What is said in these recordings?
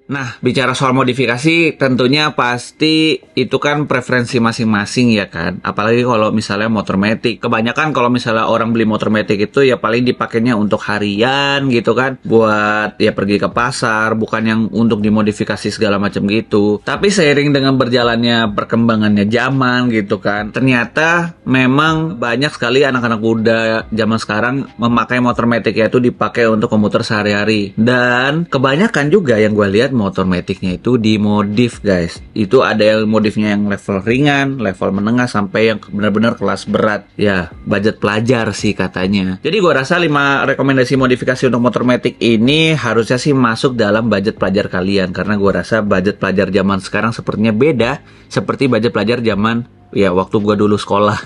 Nah, bicara soal modifikasi, tentunya pasti itu kan preferensi masing-masing ya kan. Apalagi kalau misalnya motor matic. Kebanyakan kalau misalnya orang beli motor matic itu ya paling dipakainya untuk harian gitu kan. Buat ya pergi ke pasar, bukan yang untuk dimodifikasi segala macam gitu. Tapi seiring dengan berjalannya perkembangannya zaman gitu kan, ternyata memang banyak sekali anak-anak muda zaman sekarang memakai motor matic itu dipakai untuk komuter sehari-hari. Dan kebanyakan juga yang gue lihat motor maticnya itu dimodif guys. Itu ada yang modifnya yang level ringan, level menengah, sampai yang benar-benar kelas berat. Ya, budget pelajar sih katanya. Jadi gue rasa 5 rekomendasi modifikasi untuk motor matic ini harusnya sih masuk dalam budget pelajar kalian. Karena gue rasa budget pelajar zaman sekarang sepertinya beda seperti budget pelajar zaman ya waktu gue dulu sekolah.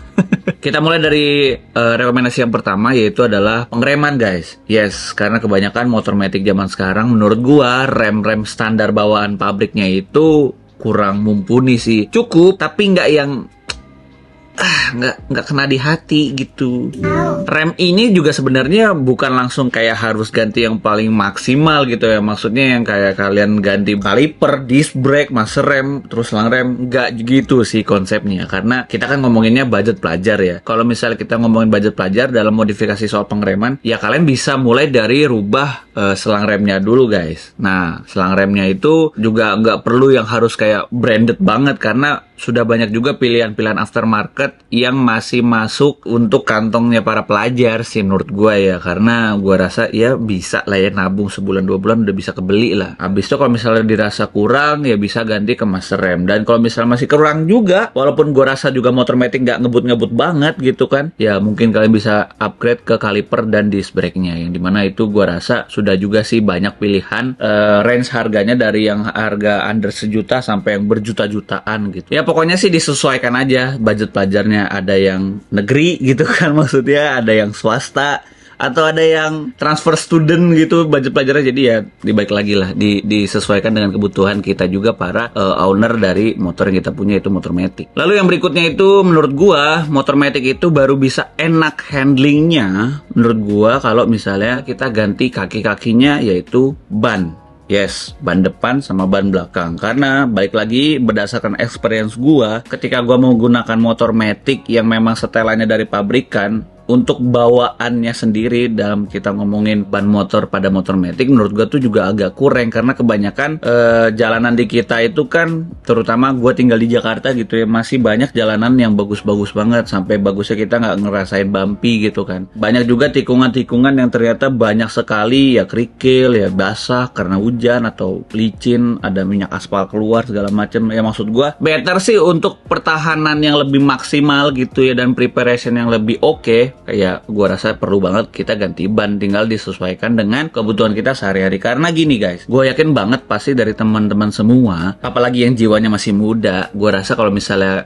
Kita mulai dari rekomendasi yang pertama, yaitu adalah pengereman guys. Yes, karena kebanyakan motor matic zaman sekarang menurut gua rem-rem standar bawaan pabriknya itu kurang mumpuni sih. Cukup, tapi nggak yang nggak kena di hati gitu. Rem ini juga sebenarnya bukan langsung kayak harus ganti yang paling maksimal gitu ya. Maksudnya yang kayak kalian ganti kaliper, disc brake, master rem, terus selang rem. Nggak gitu sih konsepnya. Karena kita kan ngomonginnya budget pelajar ya. Kalau misalnya kita ngomongin budget pelajar dalam modifikasi soal pengereman, ya kalian bisa mulai dari rubah selang remnya dulu guys. Nah, selang remnya itu juga nggak perlu yang harus kayak branded banget, karena sudah banyak juga pilihan-pilihan aftermarket yang masih masuk untuk kantongnya para pelajar sih menurut gue ya. Karena gue rasa ya bisa lah ya, nabung sebulan 2 bulan udah bisa kebeli lah. Habis itu kalau misalnya dirasa kurang ya bisa ganti ke master rem. Dan kalau misalnya masih kurang juga, walaupun gue rasa juga motor matic nggak ngebut-ngebut banget gitu kan, ya mungkin kalian bisa upgrade ke kaliper dan disc brake-nya, yang dimana itu gue rasa sudah juga sih banyak pilihan. Range harganya dari yang harga under 1 juta sampai yang berjuta-jutaan gitu ya. Pokoknya sih disesuaikan aja budget pelajarnya. Ada yang negeri gitu kan, maksudnya ada yang swasta, atau ada yang transfer student gitu budget pelajarnya. Jadi ya dibalik lagi lah, disesuaikan dengan kebutuhan kita juga para owner dari motor yang kita punya, itu motor matic. Lalu yang berikutnya itu menurut gua motor matic itu baru bisa enak handlingnya menurut gua kalau misalnya kita ganti kaki-kakinya, yaitu ban. Yes, ban depan sama ban belakang. Karena balik lagi berdasarkan experience gua, ketika gua menggunakan motor matic yang memang setelannya dari pabrikan, untuk bawaannya sendiri dalam kita ngomongin ban motor pada motor matic, menurut gue tuh juga agak kurang. Karena kebanyakan jalanan di kita itu kan, terutama gue tinggal di Jakarta gitu ya, masih banyak jalanan yang bagus-bagus banget, sampai bagusnya kita nggak ngerasain bumpy gitu kan. Banyak juga tikungan-tikungan yang ternyata banyak sekali ya kerikil, ya basah karena hujan atau licin, ada minyak aspal keluar segala macam. Ya maksud gue better sih untuk pertahanan yang lebih maksimal gitu ya, dan preparation yang lebih oke. Kayak gue rasa perlu banget kita ganti ban, tinggal disesuaikan dengan kebutuhan kita sehari-hari. Karena gini guys, gue yakin banget pasti dari teman-teman semua, apalagi yang jiwanya masih muda, gue rasa kalau misalnya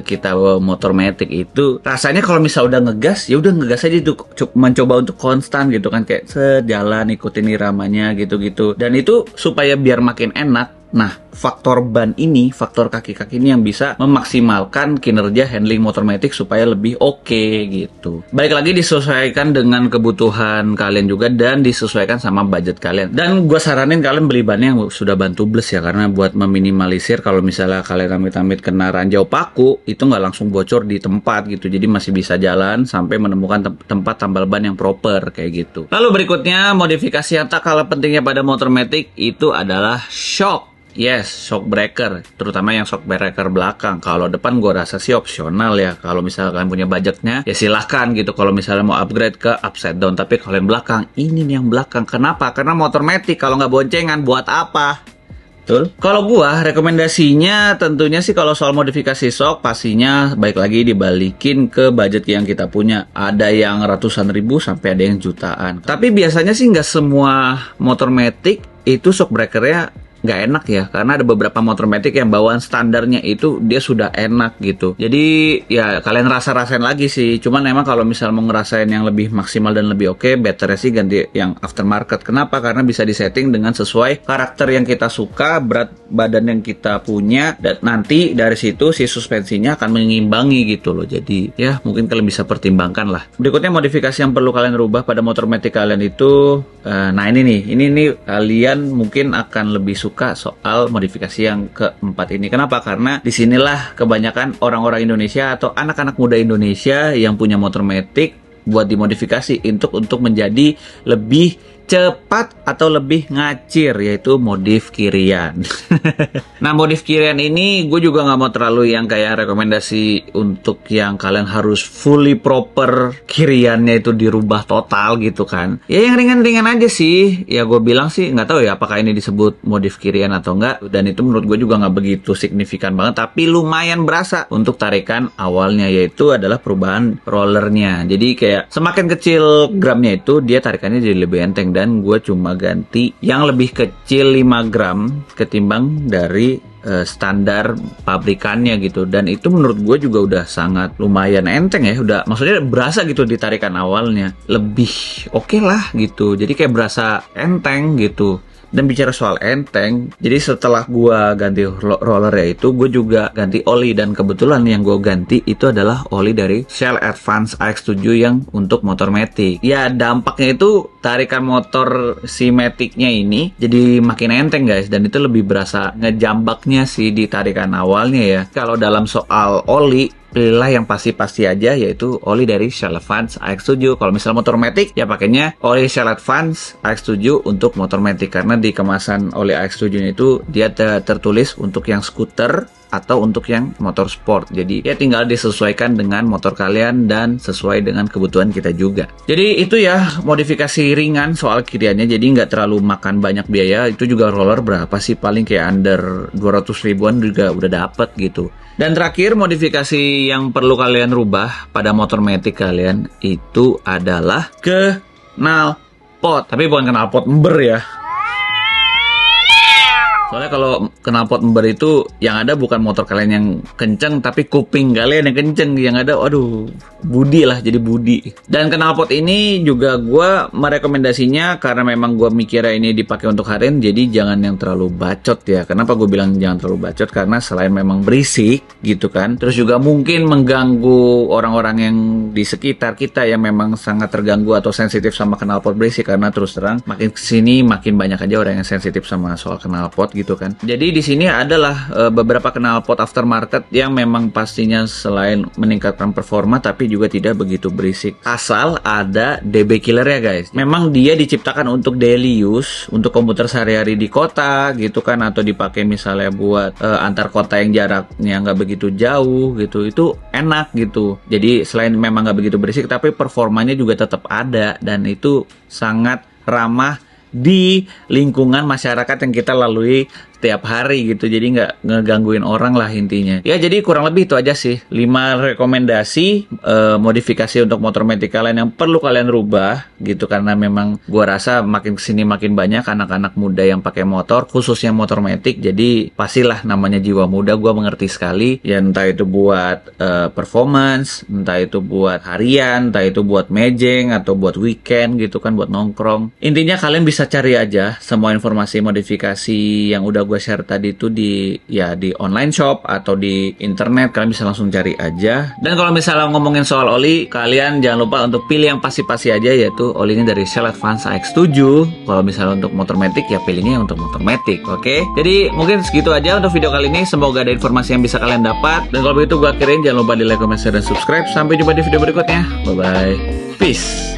kita motor matic itu rasanya kalau misalnya udah ngegas, ya udah ngegas aja itu, mencoba untuk konstan gitu kan, kayak sejalan ikutin iramanya gitu-gitu. Dan itu supaya biar makin enak. Nah, faktor ban ini, faktor kaki-kaki ini yang bisa memaksimalkan kinerja handling motor matic supaya lebih oke gitu. Balik lagi disesuaikan dengan kebutuhan kalian juga, dan disesuaikan sama budget kalian. Dan gue saranin kalian beli ban yang sudah ban tubeless ya, karena buat meminimalisir kalau misalnya kalian amit-amit kena ranjau paku, itu nggak langsung bocor di tempat gitu. Jadi masih bisa jalan sampai menemukan tempat tambal ban yang proper kayak gitu. Lalu berikutnya, modifikasi yang tak kalah pentingnya pada motor matic itu adalah shock. Yes, shock breaker, terutama yang shock breaker belakang. Kalau depan gue rasa sih opsional ya. Kalau misalkan punya budgetnya, ya silahkan gitu. Kalau misalnya mau upgrade ke upside down. Tapi kalau yang belakang, ini nih yang belakang. Kenapa? Karena motor matic kalau nggak boncengan, buat apa? Betul? Kalau gue rekomendasinya tentunya sih kalau soal modifikasi shock, pastinya baik lagi dibalikin ke budget yang kita punya. Ada yang ratusan ribu sampai ada yang jutaan. Tapi biasanya sih nggak semua motor matic itu shock breakernya nggak enak ya, karena ada beberapa motor matic yang bawaan standarnya itu dia sudah enak gitu. Jadi ya kalian rasain lagi sih. Cuman memang kalau misal mau ngerasain yang lebih maksimal dan lebih oke, better sih ganti yang aftermarket. Kenapa? Karena bisa disetting dengan sesuai karakter yang kita suka, berat badan yang kita punya, dan nanti dari situ si suspensinya akan mengimbangi gitu loh. Jadi ya mungkin kalian bisa pertimbangkan lah. Berikutnya modifikasi yang perlu kalian rubah pada motor matic kalian itu, nah ini nih kalian mungkin akan lebih suka soal modifikasi yang keempat ini. Kenapa? Karena disinilah kebanyakan orang-orang Indonesia atau anak-anak muda Indonesia yang punya motor matic buat dimodifikasi untuk menjadi lebih cepat atau lebih ngacir, yaitu modif kirian. Nah, modif kirian ini gue juga nggak mau terlalu yang kayak rekomendasi untuk yang kalian harus fully proper kiriannya itu dirubah total gitu kan. Ya yang ringan-ringan aja sih. Ya gue bilang sih nggak tahu ya apakah ini disebut modif kirian atau enggak. Dan itu menurut gue juga nggak begitu signifikan banget, tapi lumayan berasa untuk tarikan awalnya, yaitu adalah perubahan rollernya. Jadi kayak semakin kecil gramnya itu dia tarikannya jadi lebih enteng. Dan gue cuma ganti yang lebih kecil 5 gram ketimbang dari standar pabrikannya gitu. Dan itu menurut gue juga udah sangat lumayan enteng ya. Udah maksudnya berasa gitu di tarikan awalnya. Lebih oke lah gitu. Jadi kayak berasa enteng gitu. Dan bicara soal enteng, jadi setelah gua ganti roller ya itu, gue juga ganti oli. Dan kebetulan yang gue ganti itu adalah oli dari Shell Advance AX7 yang untuk motor matic. Ya dampaknya itu tarikan motor si maticnya ini jadi makin enteng guys. Dan itu lebih berasa ngejambaknya sih di tarikan awalnya ya. Kalau dalam soal oli, pilihlah yang pasti-pasti aja, yaitu oli dari Shell Advance AX7. Kalau misalnya motor matic ya pakainya oli Shell Advance AX7 untuk motor matic, karena di kemasan oli AX7 itu dia tertulis untuk yang skuter atau untuk yang motor sport. Jadi ya tinggal disesuaikan dengan motor kalian dan sesuai dengan kebutuhan kita juga. Jadi itu ya modifikasi ringan soal kiriannya, jadi nggak terlalu makan banyak biaya. Itu juga roller berapa sih, paling kayak under 200 ribuan juga udah dapet gitu. Dan terakhir, modifikasi yang perlu kalian rubah pada motor matic kalian itu adalah knalpot. Tapi bukan knalpot ember ya. Soalnya kalau knalpot ember itu yang ada bukan motor kalian yang kenceng, tapi kuping kalian yang kenceng. Yang ada, aduh, budi lah, jadi budi. Dan knalpot ini juga gue merekomendasinya karena memang gue mikirnya ini dipakai untuk harian, jadi jangan yang terlalu bacot ya. Kenapa gue bilang jangan terlalu bacot? Karena selain memang berisik gitu kan, terus juga mungkin mengganggu orang-orang yang di sekitar kita yang memang sangat terganggu atau sensitif sama knalpot berisik. Karena terus terang makin kesini makin banyak aja orang yang sensitif sama soal knalpot gitu kan. Jadi di sini adalah beberapa knalpot aftermarket yang memang pastinya selain meningkatkan performa tapi juga tidak begitu berisik. Asal ada DB killer ya guys. Memang dia diciptakan untuk daily use, untuk komputer sehari-hari di kota gitu kan, atau dipakai misalnya buat antar kota yang jaraknya nggak begitu jauh gitu. Itu enak gitu. Jadi selain memang nggak begitu berisik tapi performanya juga tetap ada, dan itu sangat ramah di lingkungan masyarakat yang kita lalui setiap hari gitu. Jadi nggak ngegangguin orang lah intinya. Ya jadi kurang lebih itu aja sih 5 rekomendasi modifikasi untuk motor matic kalian yang perlu kalian rubah gitu. Karena memang gua rasa makin kesini makin banyak anak-anak muda yang pakai motor, khususnya motor matic. Jadi pastilah namanya jiwa muda, gua mengerti sekali ya, entah itu buat performance, entah itu buat harian, entah itu buat mejeng atau buat weekend gitu kan, buat nongkrong. Intinya kalian bisa cari aja semua informasi modifikasi yang udah gue share tadi itu di online shop atau di internet. Kalian bisa langsung cari aja. Dan kalau misalnya ngomongin soal oli, kalian jangan lupa untuk pilih yang pasti-pasti aja, yaitu olinya dari Shell Advance AX7. Kalau misalnya untuk motor matic ya pilihnya untuk motor matic. Oke? Jadi mungkin segitu aja untuk video kali ini. Semoga ada informasi yang bisa kalian dapat. Dan kalau begitu gue akhirin, jangan lupa di like, comment, share, dan subscribe. Sampai jumpa di video berikutnya. Bye bye. Peace.